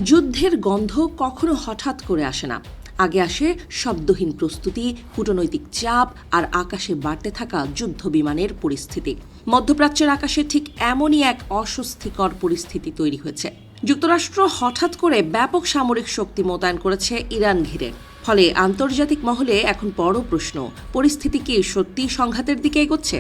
যুদ্ধের গন্ধ কখনো হঠাৎ করে আসে না। আগে আসে শব্দহীন প্রস্তুতি, কূটনৈতিক চাপ আর আকাশে বাড়তে থাকা যুদ্ধ বিমানের পরিস্থিতি। মধ্যপ্রাচ্যের আকাশে ঠিক এমনই এক অস্বস্তিকর পরিস্থিতি তৈরি হয়েছে। যুক্তরাষ্ট্র হঠাৎ করে ব্যাপক সামরিক শক্তি মোতায়েন করেছে ইরান ঘিরে। ফলে আন্তর্জাতিক মহলে এখন বড় প্রশ্ন, পরিস্থিতি কি সত্যিই সংঘাতের দিকে এগোচ্ছে?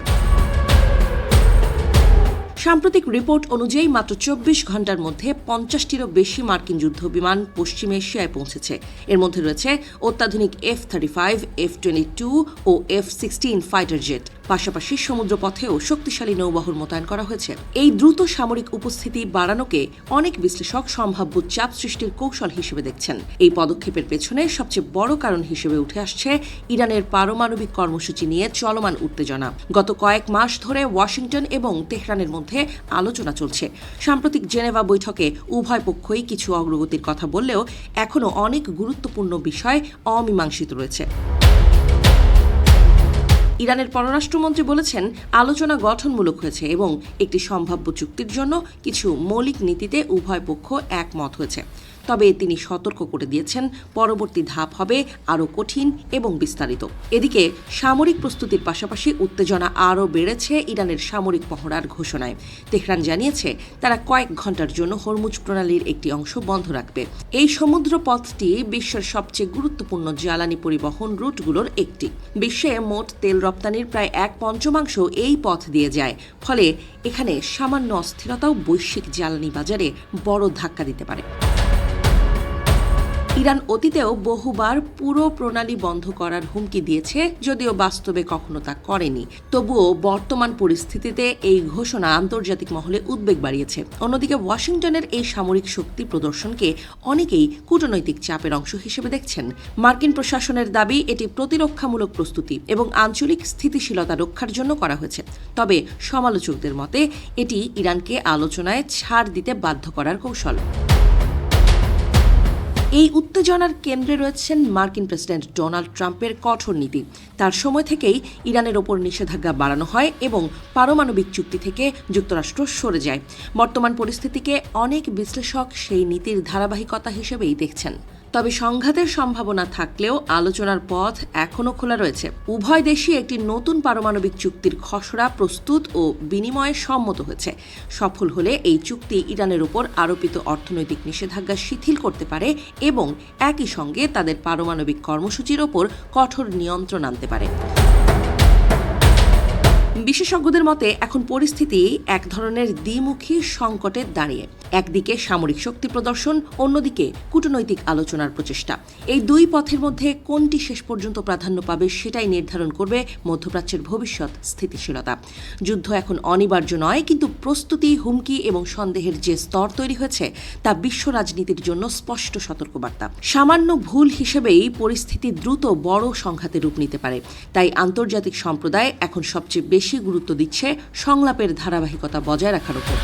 সাম্প্রতিক রিপোর্ট অনুযায়ী মাত্র ২৪ ঘন্টার মধ্যে ৫০টিরও বেশি মার্কিন যুদ্ধবিমান পশ্চিম এশিয়ায় পৌঁছেছে। এর মধ্যে রয়েছে অত্যাধুনিক F-35, F-22 ও F-16 ফাইটার জেট। পাশাপাশি সমুদ্রপথেও শক্তিশালী নৌবহর মোতায়েন করা হয়েছে। এই দ্রুত সামরিক উপস্থিতি বাড়ানোকে অনেক বিশ্লেষক সম্ভাব্য চাপ সৃষ্টির কৌশল হিসেবে দেখছেন। এই পদক্ষেপের পেছনে সবচেয়ে বড় কারণ হিসেবে উঠে আসছে ইরানের পারমাণবিক কর্মসূচি নিয়ে চলমান উত্তেজনা। গত কয়েক মাস ধরে ওয়াশিংটন এবং তেহরানের মধ্যে আলোচনা চলছে। সাম্প্রতিক জেনেভা বৈঠকে উভয় পক্ষই কিছু অগ্রগতির কথা বললেও এখনও অনেক গুরুত্বপূর্ণ বিষয় অমীমাংসিত রয়েছে। ইরানের পররাষ্ট্রমন্ত্রী বলেছেন, আলোচনা গঠনমূলক হয়েছে এবং একটি সম্ভাব্য চুক্তির জন্য কিছু মৌলিক নীতিতে উভয় পক্ষ একমত হয়েছে। তবে তিনি সতর্ক করে দিয়েছেন, পরবর্তী ধাপ হবে আরও কঠিন এবং বিস্তারিত। এদিকে সামরিক প্রস্তুতির পাশাপাশি উত্তেজনা আরও বেড়েছে ইরানের সামরিক পহরার ঘোষণায়। তেহরান জানিয়েছে তারা কয়েক ঘন্টার জন্য হরমুজ প্রণালীর একটি অংশ বন্ধ রাখবে। এই সমুদ্র পথটি বিশ্বের সবচেয়ে গুরুত্বপূর্ণ জ্বালানি পরিবহন রুটগুলোর একটি। বিশ্বে মোট তেল রপ্তানির প্রায় ১/৫ এই পথ দিয়ে যায়। ফলে এখানে সামান্য অস্থিরতাও বৈশ্বিক জ্বালানি বাজারে বড় ধাক্কা দিতে পারে। ইরান অতীতেও বহুবার পুরো প্রণালী বন্ধ করার হুমকি দিয়েছে, যদিও বাস্তবে কখনো তা করেনি। তবুও বর্তমান পরিস্থিতিতে এই ঘোষণা আন্তর্জাতিক মহলে উদ্বেগ বাড়িয়েছে। অন্যদিকে ওয়াশিংটনের এই সামরিক শক্তি প্রদর্শনকে অনেকেই কূটনৈতিক চাপের অংশ হিসেবে দেখছেন। মার্কিন প্রশাসনের দাবি এটি প্রতিরক্ষামূলক প্রস্তুতি এবং আঞ্চলিক স্থিতিশীলতা রক্ষার জন্য করা হয়েছে। তবে সমালোচকদের মতে এটি ইরানকে আলোচনায় ছাড় দিতে বাধ্য করার কৌশল। এই উত্তেজনার কেন্দ্রে রয়েছেন মার্কিন প্রেসিডেন্ট ডোনাল্ড ট্রাম্পের কঠোর নীতি। তার সময় থেকেই ইরানের ওপর নিষেধাজ্ঞা বাড়ানো হয় এবং পারমাণবিক চুক্তি থেকে যুক্তরাষ্ট্র সরে যায়। বর্তমান পরিস্থিতিকে অনেক বিশ্লেষক সেই নীতির ধারাবাহিকতা হিসেবেই দেখছেন। তবে সংঘাতের সম্ভাবনা থাকলেও আলোচনার পথ এখনও খোলা রয়েছে। উভয় দেশই একটি নতুন পারমাণবিক চুক্তির খসড়া প্রস্তুত ও বিনিময়ে সম্মত হয়েছে। সফল হলে এই চুক্তি ইরানের উপর আরোপিত অর্থনৈতিক নিষেধাজ্ঞা শিথিল করতে পারে এবং একই সঙ্গে তাদের পারমাণবিক কর্মসূচির ওপর কঠোর নিয়ন্ত্রণ আনতে পারে। বিশেষজ্ঞদের মতে এখন পরিস্থিতি এক ধরনের দ্বিমুখী সংকটে দাঁড়িয়ে। একদিকে সামরিক শক্তি প্রদর্শন, অন্যদিকে কূটনৈতিক আলোচনার প্রচেষ্টা। এই দুই পথের মধ্যে কোনটি শেষ পর্যন্ত প্রাধান্য পাবে সেটাই নির্ধারণ করবে মধ্যপ্রাচ্যের ভবিষ্যৎ স্থিতিশীলতা। যুদ্ধ এখন অনিবার্য নয়, কিন্তু প্রস্তুতি, হুমকি এবং সন্দেহের যে স্তর তৈরি হয়েছে তা বিশ্ব রাজনীতির জন্য স্পষ্ট সতর্কবার্তা। সামান্য ভুল হিসেবেই পরিস্থিতি দ্রুত বড় সংঘাতে রূপ নিতে পারে। তাই আন্তর্জাতিক সম্প্রদায় এখন সবচেয়ে বেশি গুরুত্ব দিচ্ছে সংলাপের ধারাবাহিকতা বজায় রাখার উপর।